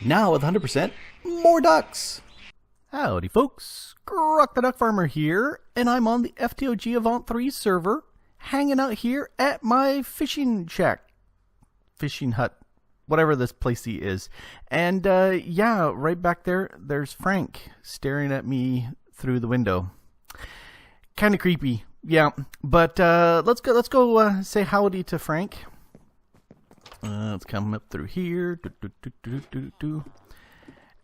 Now with 100% more ducks. Howdy folks, Grok the DuckFarmer here, and I'm on the FTOG Avant3 server, hanging out here at my fishing shack, fishing hut, whatever this place is. And yeah, right back there, there's Frank staring at me through the window. Kind of creepy, yeah. But let's go say howdy to Frank. Let's come up through here.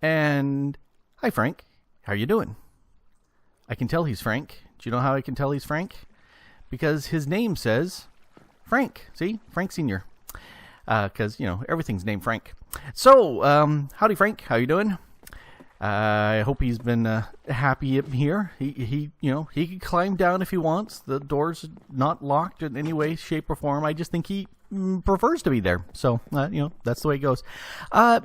And hi, Frank. How you doing? I can tell he's Frank. Do you know how I can tell he's Frank? Because his name says Frank. See? Frank Sr. Because, you know, everything's named Frank. So, howdy, Frank. How you doing? I hope he's been happy up here. He can climb down if he wants. The door's not locked in any way, shape, or form. I just think he prefers to be there. So, that's the way it goes.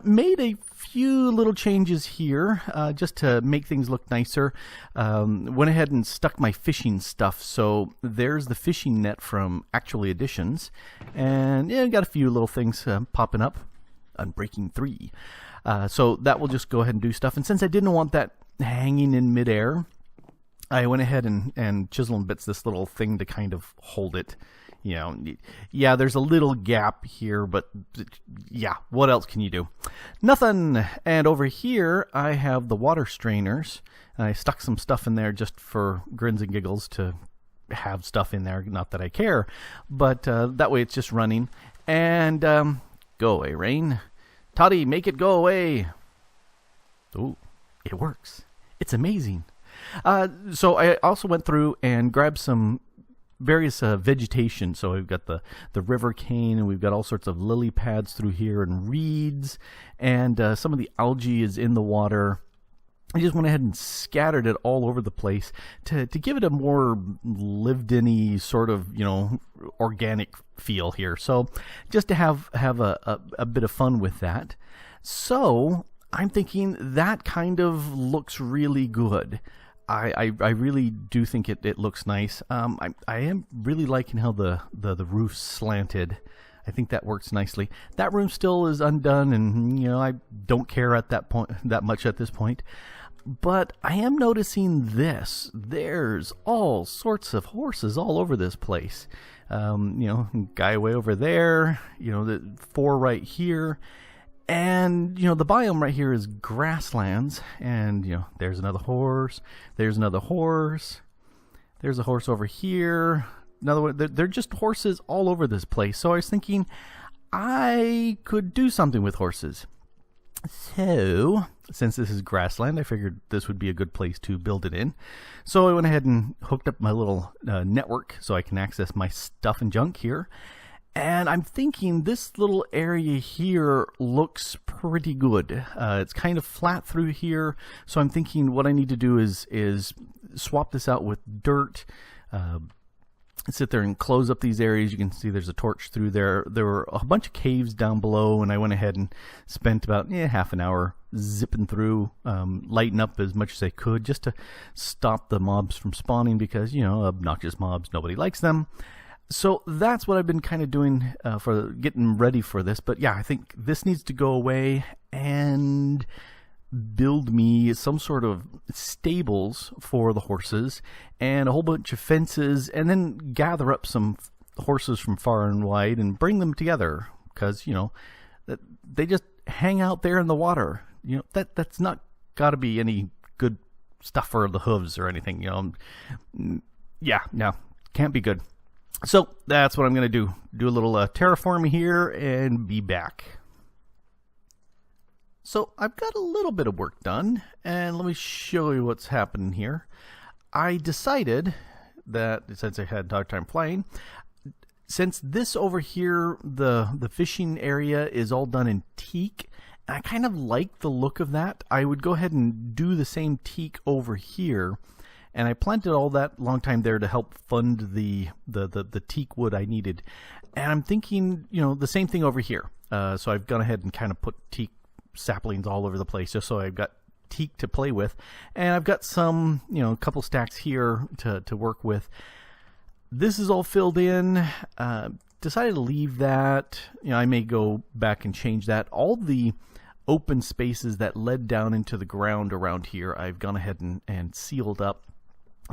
Made a few little changes here just to make things look nicer. Went ahead and stuck my fishing stuff. So there's the fishing net from Actually Editions. And yeah, got a few little things popping up. Unbreaking 3. So that will just go ahead and do stuff. And since I didn't want that hanging in midair, I went ahead and chisel and bits this little thing to kind of hold it. You know, yeah, there's a little gap here, but yeah, what else can you do? Nothing. And over here, I have the water strainers. I stuck some stuff in there just for grins and giggles to have stuff in there. Not that I care, but that way it's just running. And go away, rain. Toddy, make it go away. Ooh, it works. It's amazing. So I also went through and grabbed some various vegetation. So we've got the river cane, and we've got all sorts of lily pads through here and reeds, and some of the algae is in the water. I just went ahead and scattered it all over the place to give it a more lived-in-y sort of, organic feel here. So just to have a bit of fun with that. So I'm thinking that kind of looks really good. I really do think it looks nice. I am really liking how the roof's slanted. I think that works nicely. That room still is undone, and I don't care at that much at this point. But I am noticing this. There's all sorts of horses all over this place. Guy way over there. The 4 right here. And, the biome right here is grasslands. And, there's another horse. There's another horse. There's a horse over here. Another one. They're just horses all over this place. So I was thinking I could do something with horses. So, since this is grassland, I figured this would be a good place to build it in. So I went ahead and hooked up my little network so I can access my stuff and junk here. And I'm thinking this little area here looks pretty good. It's kind of flat through here, so I'm thinking what I need to do is swap this out with dirt. Sit there and close up these areas. You can see there's a torch through there. There were a bunch of caves down below, and I went ahead and spent about half an hour zipping through, lighting up as much as I could just to stop the mobs from spawning because, obnoxious mobs, nobody likes them. So that's what I've been kind of doing for getting ready for this. But yeah, I think this needs to go away and build me some sort of stables for the horses and a whole bunch of fences, and then gather up some horses from far and wide and bring them together because, they just hang out there in the water. That's not got to be any good stuff for the hooves or anything. Yeah, no, can't be good. So that's what I'm going to do. Do a little terraforming here and be back. So I've got a little bit of work done, and let me show you what's happening here. I decided that, since I had dog time flying, since this over here, the fishing area is all done in teak, and I kind of like the look of that, I would go ahead and do the same teak over here. And I planted all that long time there to help fund the teak wood I needed. And I'm thinking, the same thing over here. So I've gone ahead and kind of put teak saplings all over the place just so I've got teak to play with. And I've got some, a couple stacks here to work with. This is all filled in. Decided to leave that. I may go back and change that. All the open spaces that led down into the ground around here, I've gone ahead and sealed up,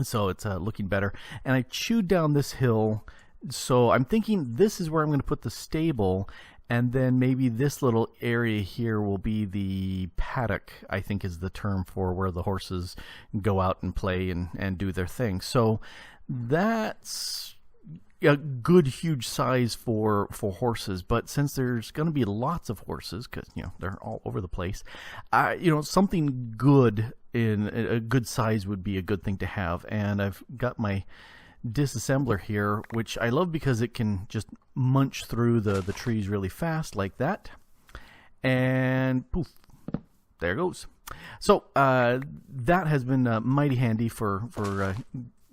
so it's looking better. And I chewed down this hill, so I'm thinking this is where I'm going to put the stable, and then maybe this little area here will be the paddock, I think is the term for where the horses go out and play and do their thing. So that's a good huge size for horses, but since there's going to be lots of horses, because they're all over the place, something good in a good size would be a good thing to have. And I've got my disassembler here, which I love because it can just munch through the trees really fast like that, and poof, there it goes. So that has been mighty handy for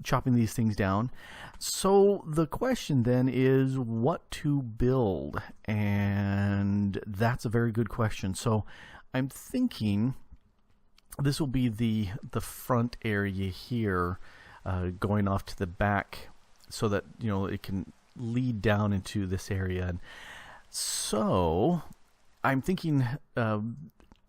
chopping these things down. So the question then is what to build, and that's a very good question. So I'm thinking this will be the front area here, going off to the back, so that it can lead down into this area. And so I'm thinking,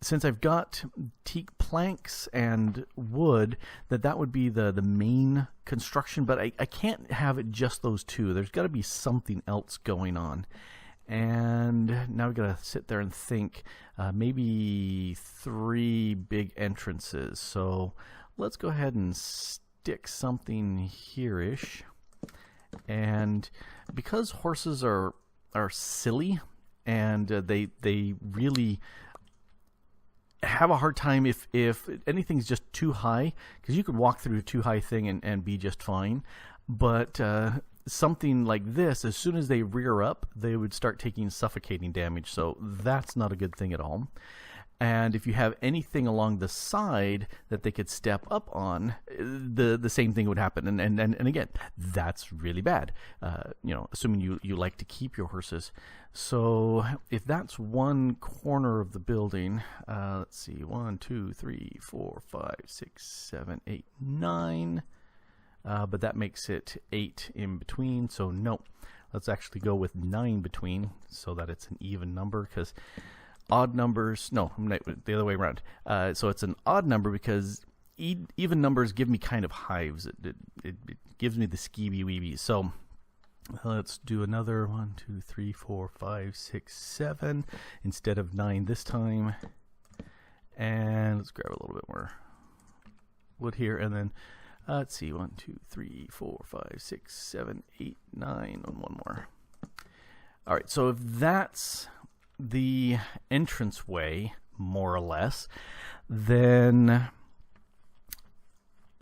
since I've got teak planks and wood, that would be the main construction, but I can't have it just those two. There's got to be something else going on. And now we've got to sit there and think, maybe 3 big entrances. So let's go ahead and stick something here-ish. And because horses are silly, and they really have a hard time if anything's just too high, because you could walk through a too high thing and be just fine, but something like this, as soon as they rear up, they would start taking suffocating damage, so that's not a good thing at all. And if you have anything along the side that they could step up on, the same thing would happen. And again, that's really bad, assuming you like to keep your horses. So if that's one corner of the building, let's see, 1, 2, 3, 4, 5, 6, 7, 8, 9. But that makes it 8 in between. So no, let's actually go with 9 between, so that it's an even number, because odd numbers, no, the other way around. So it's an odd number because even numbers give me kind of hives. It gives me the skeevy-weebies. So let's do another 1, 2, 3, 4, 5, 6, 7 instead of 9 this time. And let's grab a little bit more wood here, and then let's see, 1, 2, 3, 4, 5, 6, 7, 8, 9, and one more. All right, so if that's the entranceway, more or less, then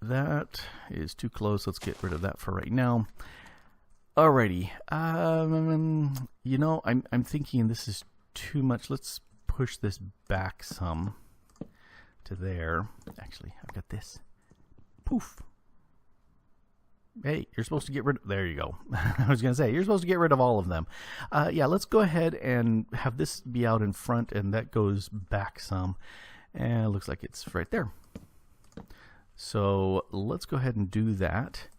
that is too close. Let's get rid of that for right now. Alrighty, I'm thinking this is too much. Let's push this back some to there. Actually, I've got this. Poof. Hey, you're supposed to get rid of... There you go. I was going to say, you're supposed to get rid of all of them. Yeah, let's go ahead and have this be out in front, and that goes back some. And it looks like it's right there. So let's go ahead and do that.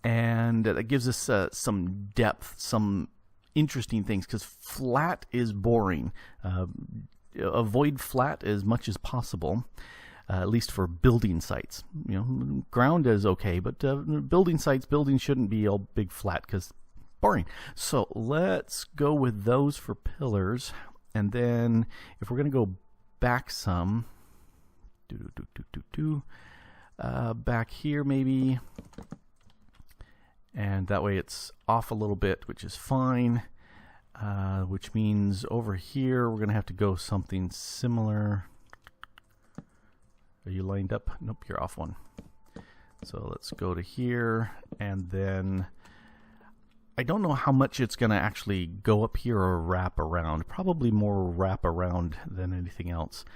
And that gives us some depth, some interesting things, because flat is boring. Avoid flat as much as possible. At least for building sites. Ground is okay, but building sites, buildings shouldn't be all big flat because boring. So let's go with those for pillars, and then if we're going to go back some, back here maybe, and that way it's off a little bit, which is fine. Which means over here we're going to have to go something similar. Are you lined up? Nope, you're off one. So let's go to here, and then I don't know how much it's going to actually go up here or wrap around. Probably more wrap around than anything else.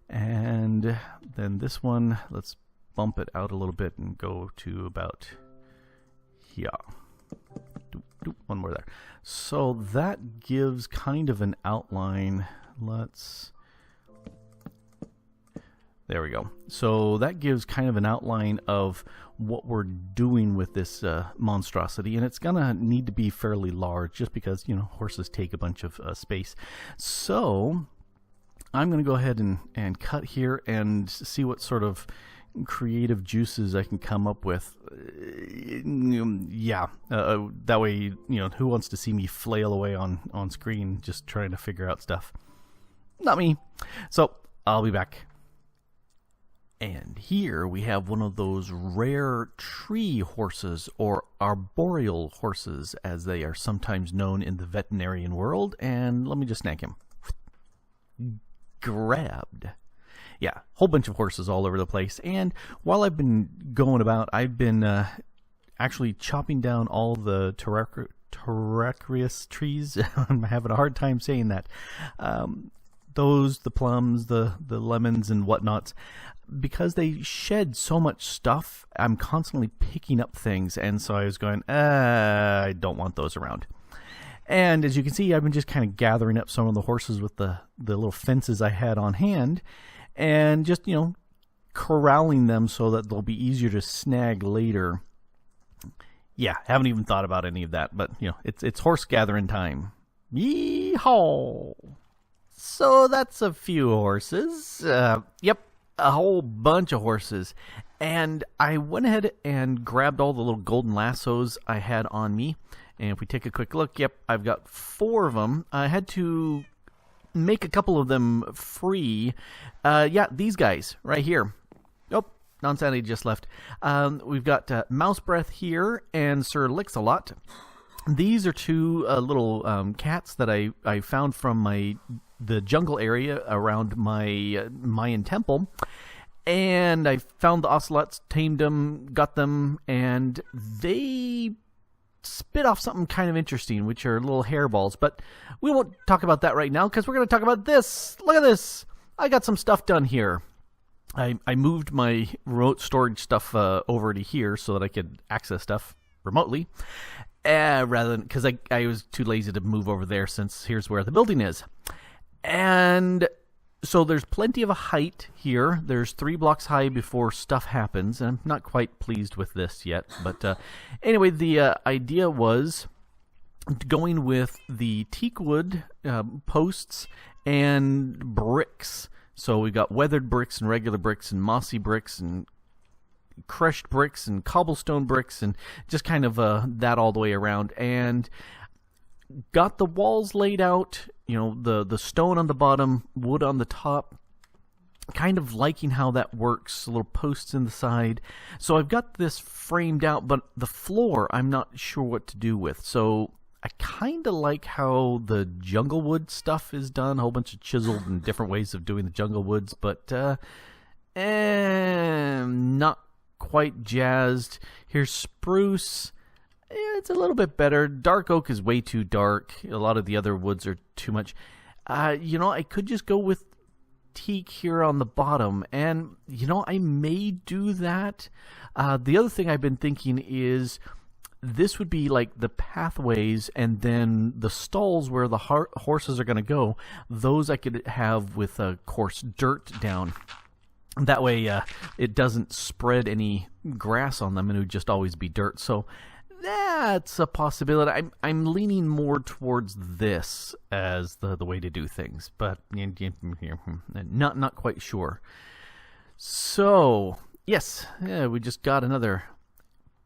And then this one, let's bump it out a little bit and go to about here. One more there. So that gives kind of an outline. There we go. So that gives kind of an outline of what we're doing with this monstrosity, and it's gonna need to be fairly large just because horses take a bunch of space. So I'm going to go ahead and cut here and see what sort of creative juices I can come up with. That way, who wants to see me flail away on screen just trying to figure out stuff? Not me. So I'll be back. And here we have one of those rare tree horses, or arboreal horses as they are sometimes known in the veterinarian world. And let me just snag him. Grabbed. Yeah, whole bunch of horses all over the place. And while I've been going about, I've been actually chopping down all the terraqueous trees. I'm having a hard time saying that. The plums, the lemons and whatnots. Because they shed so much stuff, I'm constantly picking up things. And so I was going, I don't want those around. And as you can see, I've been just kind of gathering up some of the horses with the little fences I had on hand. And just, corralling them so that they'll be easier to snag later. Yeah, haven't even thought about any of that. But, it's horse gathering time. Yee-haw! So that's a few horses. Yep, a whole bunch of horses. And I went ahead and grabbed all the little golden lassos I had on me. And if we take a quick look, yep, I've got 4 of them. I had to make a couple of them free. These guys right here. Oh, Non-Sanity just left. We've got Mouse Breath here and Sir Lix-a-Lot. These are 2 little cats that I found from the jungle area around my Mayan temple. And I found the ocelots, tamed them, got them, and they spit off something kind of interesting, which are little hairballs. But we won't talk about that right now because we're going to talk about this. Look at this. I got some stuff done here. I moved my remote storage stuff over to here so that I could access stuff remotely. Rather than, because I was too lazy to move over there since here's where the building is. And so there's plenty of a height here. There's 3 blocks high before stuff happens. And I'm not quite pleased with this yet. But anyway, the idea was going with the teak wood posts and bricks. So we've got weathered bricks and regular bricks and mossy bricks and crushed bricks and cobblestone bricks and just kind of that all the way around. And got the walls laid out, the stone on the bottom, wood on the top. Kind of liking how that works, little posts in the side. So I've got this framed out, but the floor I'm not sure what to do with. So I kind of like how the jungle wood stuff is done, a whole bunch of chiseled and different ways of doing the jungle woods, but not quite jazzed. Here's spruce. It's a little bit better. Dark oak is way too dark. A lot of the other woods are too much. I could just go with teak here on the bottom, and I may do that. The other thing I've been thinking is this would be like the pathways, and then the stalls where the horses are going to go. Those I could have with coarse dirt down. That way it doesn't spread any grass on them, and it would just always be dirt. So that's a possibility. I'm leaning more towards this as the way to do things, but not quite sure. So yes, we just got another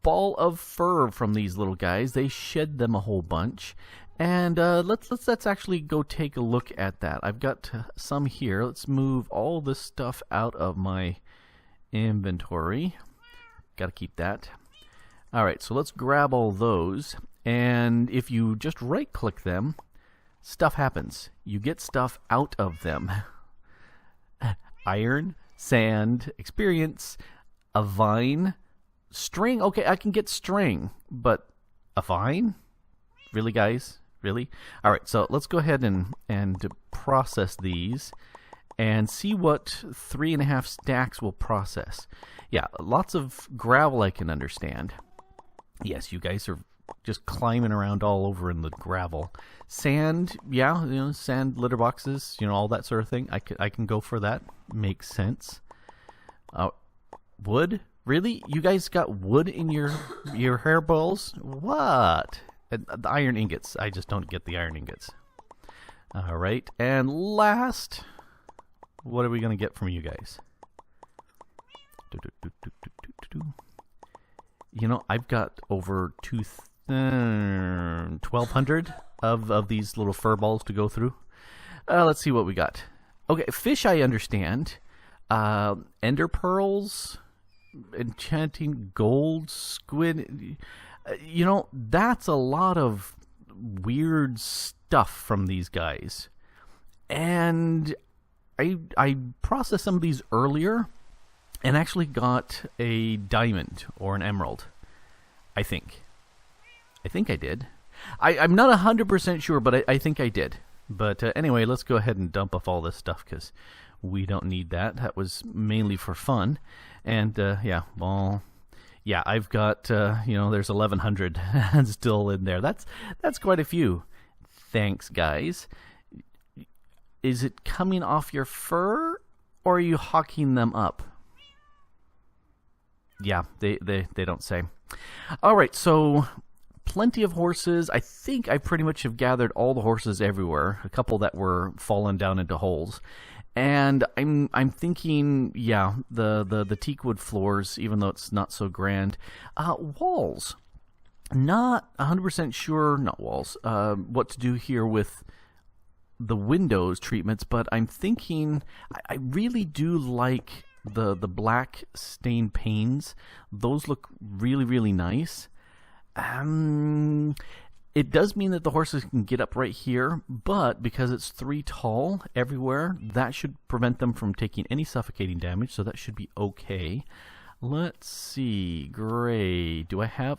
ball of fur from these little guys. They shed them a whole bunch, and let's actually go take a look at that. I've got some here. Let's move all this stuff out of my inventory. Got to keep that. All right, so let's grab all those, and if you just right-click them, stuff happens. You get stuff out of them. Iron, sand, experience, a vine, string. Okay, I can get string, but a vine? Really, guys? Really? All right, so let's go ahead and process these and see what 3.5 stacks will process. Yeah, lots of gravel I can understand. Yes, you guys are just climbing around all over in the gravel. Sand, yeah, sand litter boxes, all that sort of thing. I can go for that. Makes sense. Wood? Really? You guys got wood in your hairballs? What? The iron ingots. I just don't get the iron ingots. All right, and last, What are we going to get from you guys? You know, I've got over 1,200 of these little fur balls to go through. Let's see what we got. Okay, fish I understand. Ender pearls, enchanting gold, squid. You know, that's a lot of weird stuff from these guys. And I processed some of these earlier and actually got a diamond or an emerald, I think. I think I did. I'm not 100% sure, but I think I did. But anyway, let's go ahead and dump off all this stuff because we don't need that. That was mainly for fun. And yeah, well, yeah, I've got, you know, there's 1,100 still in there. That's quite a few. Thanks, guys. Is it coming off your fur, or are you hawking them up? Yeah, they don't say. All right, so plenty of horses. I think I pretty much have gathered all the horses everywhere. A couple that were fallen down into holes. And I'm thinking, yeah, the teakwood floors, even though it's not so grand. Walls. Not 100% sure, not walls, what to do here with the windows treatments, but I'm thinking I really do like the black stained panes. Those look really, really nice. It does mean that the horses can get up right here, but because it's 3 tall everywhere, that should prevent them from taking any suffocating damage, so that should be okay. Let's see, gray.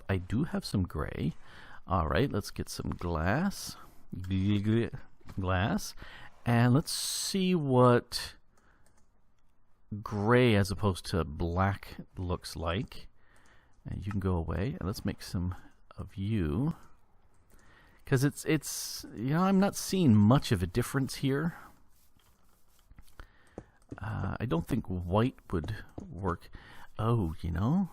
I do have some gray. All right, let's get some glass. And let's see what gray as opposed to black looks like. And you can go away, and let's make some of you. Because it's you know, I'm not seeing much of a difference here. I don't think white would work. Oh, you know,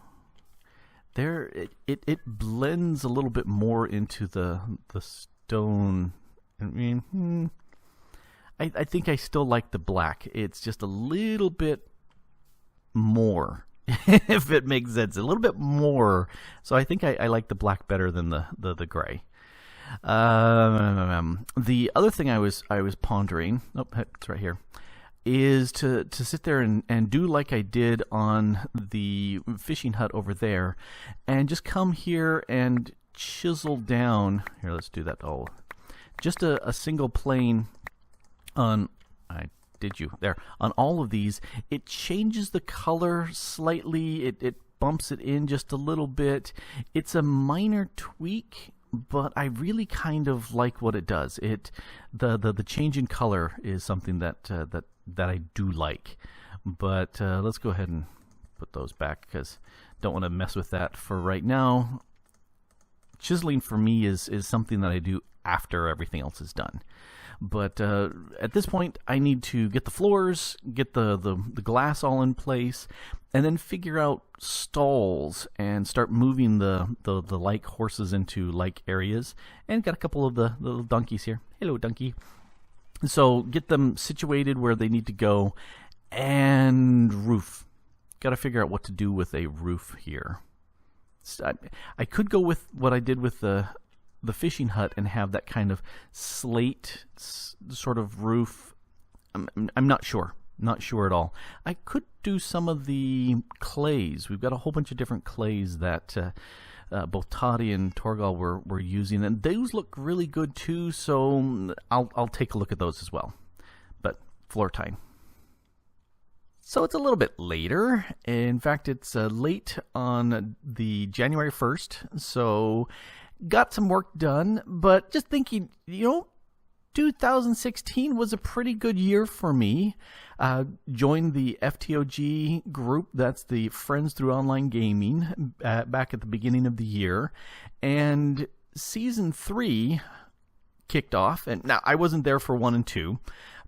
there it blends a little bit more into the stone. I mean, I think I still like the black. It's just a little bit more, if it makes sense, a little bit more. So I think I like the black better than the gray. The other thing I was pondering, oh, it's right here, is to sit there and do like I did on the fishing hut over there, and just come here and chisel down. Here, let's do that. Oh, just a single plane on. On all of these. It changes the color slightly. It bumps it in just a little bit. It's a minor tweak, but I really kind of like what it does. The change in color is something that I do like. But let's go ahead and put those back because don't want to mess with that for right now. Chiseling for me is something that I do after everything else is done. But at this point, I need to get the floors, get the glass all in place, and then figure out stalls and start moving the like horses into like areas. And got a couple of the little donkeys here. Hello, donkey. So get them situated where they need to go. And roof. Got to figure out what to do with a roof here. I could go with what I did with the fishing hut and have that kind of slate sort of roof. I'm not sure at all. I could do some of the clays. We've got a whole bunch of different clays that both Toddy and Torgal were using, and those look really good too, so I'll take a look at those as well. But floor time. So it's a little bit later. In fact, it's late on the January 1st, so got some work done, but just thinking, 2016 was a pretty good year for me. Joined the FTOG group, that's the Friends Through Online Gaming, back at the beginning of the year. And Season 3 kicked off, and now I wasn't there for 1 and 2,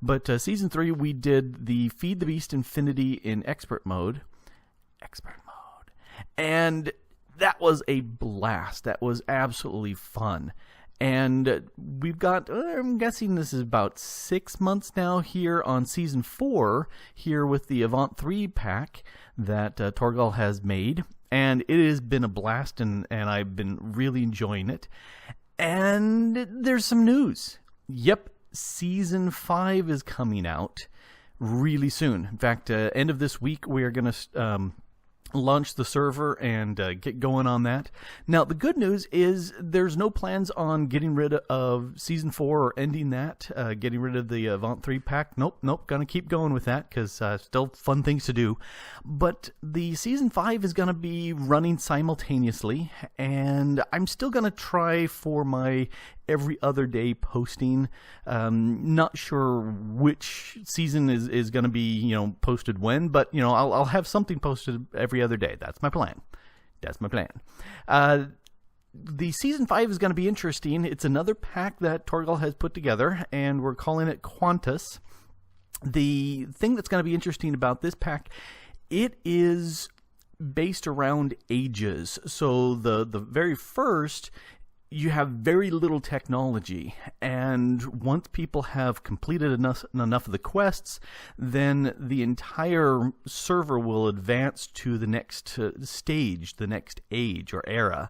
but Season 3 we did the Feed the Beast Infinity in Expert Mode. And that was a blast. That was absolutely fun. And we've got, I'm guessing this is about 6 months now here on Season 4, here with the Avant3 pack that Torgal has made. And it has been a blast, and I've been really enjoying it. And there's some news. Yep, Season 5 is coming out really soon. In fact, end of this week, we are going to launch the server and get going on that. Now, the good news is there's no plans on getting rid of Season 4 or ending that, getting rid of the Avant3 pack. Nope, gonna keep going with that because still fun things to do. But the Season 5 is gonna be running simultaneously, and I'm still gonna try for my every other day posting. Not sure which season is going to be, posted when, but, I'll have something posted every other day. That's my plan. The Season 5 is going to be interesting. It's another pack that Torgal has put together, and we're calling it Qantas. The thing that's going to be interesting about this pack, it is based around ages. So the very first, you have very little technology, and once people have completed enough of the quests, then the entire server will advance to the next stage, the next age or era,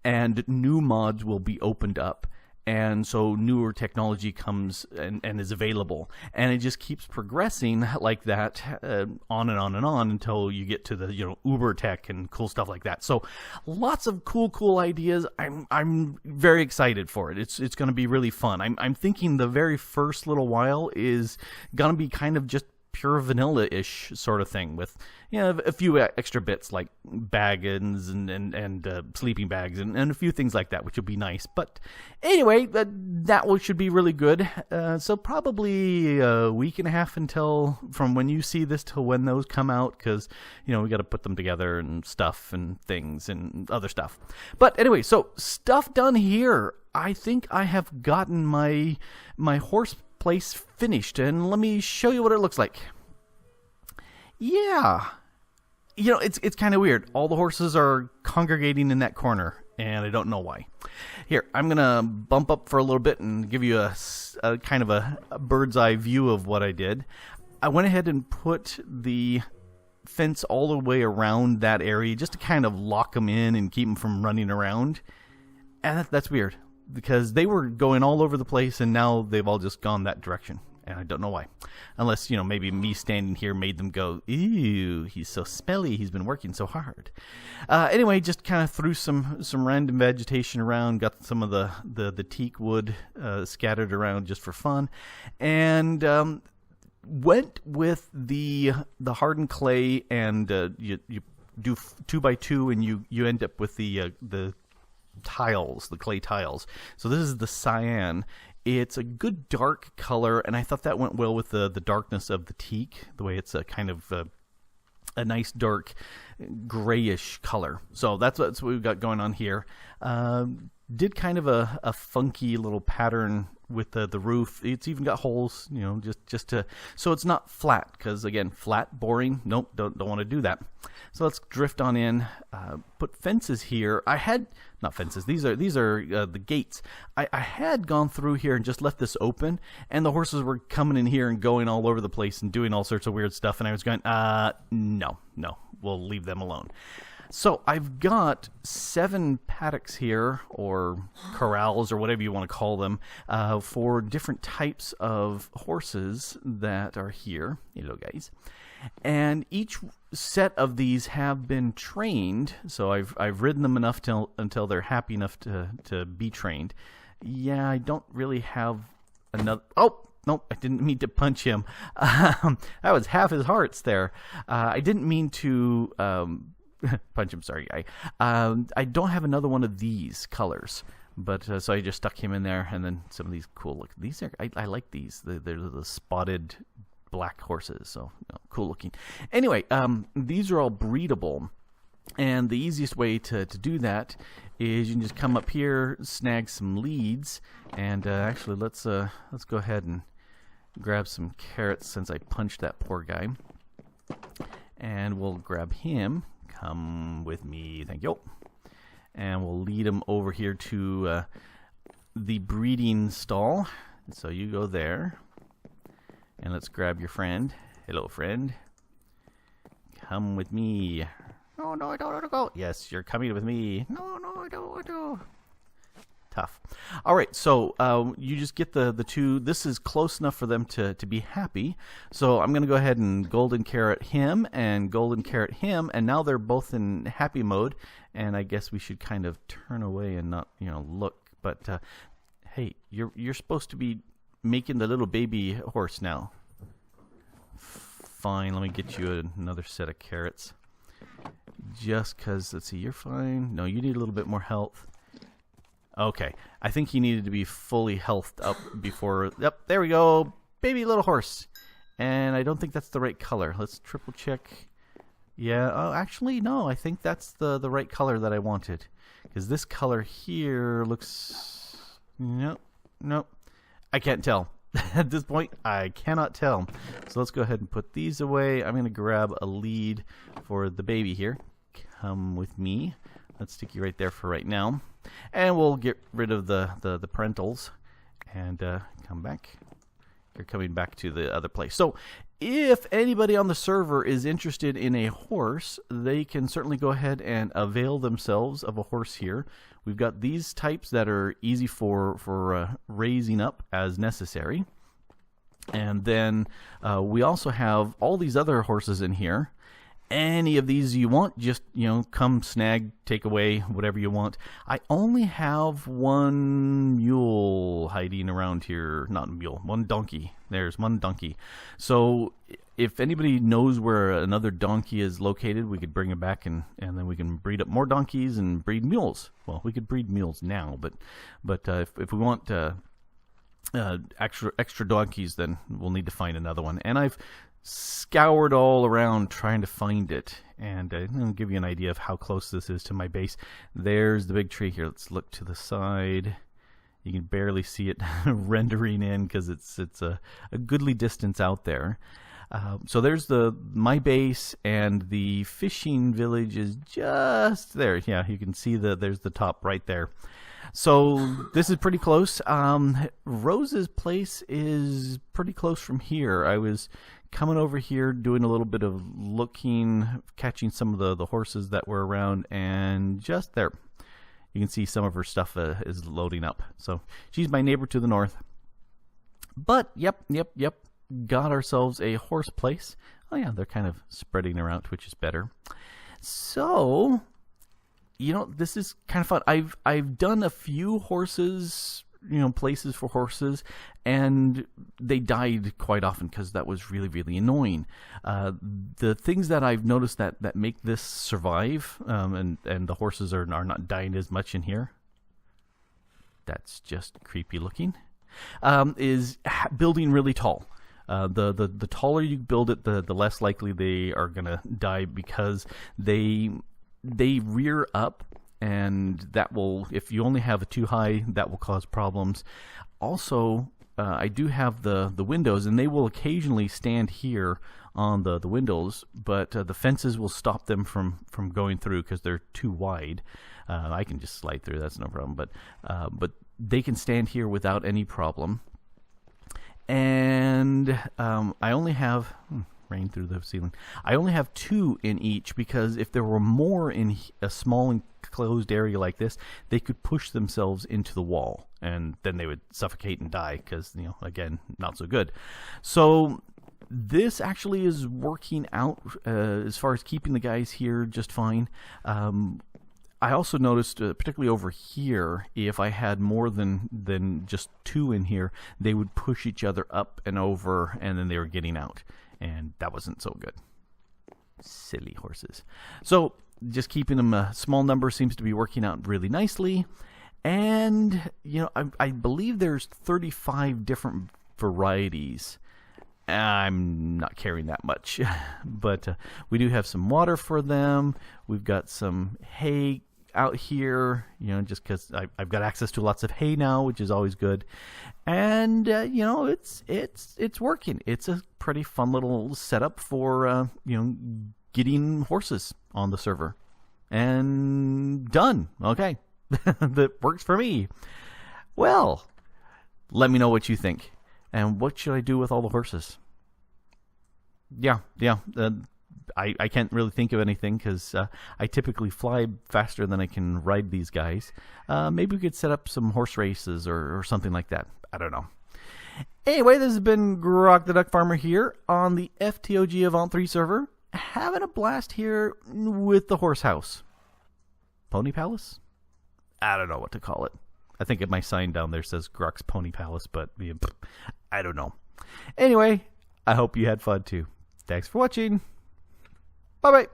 and new mods will be opened up. And so newer technology comes and is available. And it just keeps progressing like that, on and on and on until you get to the, Uber tech and cool stuff like that. So lots of cool ideas. I'm very excited for it. It's going to be really fun. I'm thinking the very first little while is going to be kind of just pure vanilla-ish sort of thing with a few extra bits like baggins and sleeping bags and a few things like that, which would be nice. But anyway, that should be really good. So probably a week and a half until from when you see this till when those come out, because we got to put them together and stuff and things and other stuff. But anyway, so stuff done here. I think I have gotten my horse place finished, and let me show you what it looks like. Yeah, it's kind of weird. All the horses are congregating in that corner, and I don't know why. Here, I'm gonna bump up for a little bit and give you a kind of a bird's eye view of what I did. I went ahead and put the fence all the way around that area just to kind of lock them in and keep them from running around, and that's weird, because they were going all over the place, and now they've all just gone that direction. And I don't know why. Unless, maybe me standing here made them go, ew, he's so smelly, he's been working so hard. Anyway, just kind of threw some random vegetation around, got some of the teak wood scattered around just for fun, and went with the hardened clay, and you do 2x2, and you end up with the tiles, the clay tiles. So this is the cyan. It's a good dark color, and I thought that went well with the darkness of the teak, the way it's a kind of a nice dark grayish color. So that's what we've got going on here. Did kind of a funky little pattern with the roof. It's even got holes, just to, so it's not flat, because again, flat, boring. Nope, don't want to do that. So let's drift on in. Put fences here. I had, not fences, these are the gates. I had gone through here and just left this open, and the horses were coming in here and going all over the place and doing all sorts of weird stuff, and I was going, no, we'll leave them alone. So I've got 7 paddocks here, or corrals, or whatever you want to call them, for different types of horses that are here. Hello, guys. And each set of these have been trained, so I've ridden them enough until they're happy enough to be trained. Yeah, I don't really have another... Oh! Nope, I didn't mean to punch him. That was half his hearts there. I didn't mean to... punch him, sorry, guy. I don't have another one of these colors, but so I just stuck him in there, and then some of these cool look. These are I like these. They're the spotted black horses, so cool looking. Anyway, these are all breedable, and the easiest way to do that is you can just come up here, snag some leads, and actually let's go ahead and grab some carrots since I punched that poor guy, and we'll grab him. Come with me, thank you. And we'll lead him over here to the breeding stall. So you go there. And let's grab your friend. Hello, friend. Come with me. No, I don't want to go. Yes, you're coming with me. No, I don't want to. Tough. All right, so you just get the two. This is close enough for them to be happy. So I'm going to go ahead and golden carrot him and golden carrot him, and now they're both in happy mode. And I guess we should kind of turn away and not, look. But hey, you're supposed to be making the little baby horse now. Fine, let me get you another set of carrots. Just because, let's see, you're fine. No, you need a little bit more health. Okay, I think he needed to be fully healthed up before. Yep, there we go. Baby little horse. And I don't think that's the right color. Let's triple check. Yeah, oh, actually, no, I think that's the right color that I wanted. Because this color here looks... Nope. I can't tell. At this point, I cannot tell. So let's go ahead and put these away. I'm going to grab a lead for the baby here. Come with me. Let's stick you right there for right now. And we'll get rid of the parentals and come back. You're coming back to the other place. So if anybody on the server is interested in a horse, they can certainly go ahead and avail themselves of a horse here. We've got these types that are easy for raising up as necessary. And then we also have all these other horses in here. Any of these you want, just, come snag, take away, whatever you want. I only have one mule hiding around here. Not a mule, one donkey. There's one donkey. So if anybody knows where another donkey is located, we could bring it back and then we can breed up more donkeys and breed mules. Well, we could breed mules now, but if we want extra donkeys, then we'll need to find another one. And I've scoured all around trying to find it, and I'll give you an idea of how close this is to my base. There's the big tree here. Let's look to the side. You can barely see it rendering in because it's a goodly distance out there. So there's my base, and the fishing village is just there. Yeah, you can see there's the top right there. So this is pretty close. Rose's place is pretty close from here. I was coming over here, doing a little bit of looking, catching some of the horses that were around, and just there, you can see some of her stuff is loading up. So she's my neighbor to the north. But, yep, got ourselves a horse place. Oh yeah, they're kind of spreading around, which is better. So, this is kind of fun. I've done a few horses, places for horses, and they died quite often because that was really, really annoying. The things that I've noticed that make this survive, and the horses are not dying as much in here, that's just creepy looking, is building really tall. The taller you build it, the less likely they are going to die, because they rear up, and that will, if you only have it too high, that will cause problems. Also, I do have the windows, and they will occasionally stand here on the windows, but the fences will stop them from going through because they're too wide. I can just slide through, that's no problem, but they can stand here without any problem. And I only have... rain through the ceiling. I only have 2 in each, because if there were more in a small enclosed area like this, they could push themselves into the wall, and then they would suffocate and die because, again, not so good. So this actually is working out as far as keeping the guys here just fine. I also noticed, particularly over here, if I had more than just 2 in here, they would push each other up and over, and then they were getting out. And that wasn't so good. Silly horses. So just keeping them a small number seems to be working out really nicely. And, I believe there's 35 different varieties. I'm not carrying that much. But we do have some water for them. We've got some hay out here, just because I've got access to lots of hay now, which is always good. And it's working. It's a pretty fun little setup for getting horses on the server. And done. Okay, that works for me. Well, let me know what you think. And what should I do with all the horses? Yeah. I can't really think of anything because I typically fly faster than I can ride these guys. Maybe we could set up some horse races or something like that. I don't know. Anyway, this has been Grok the Duck Farmer here on the FTOG Avant3 server. Having a blast here with the horse house. Pony Palace? I don't know what to call it. I think my sign down there says Grok's Pony Palace, but I don't know. Anyway, I hope you had fun too. Thanks for watching. Bye-bye.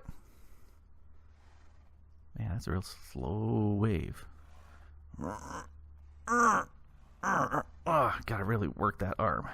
Man, that's a real slow wave. Oh, gotta really work that arm.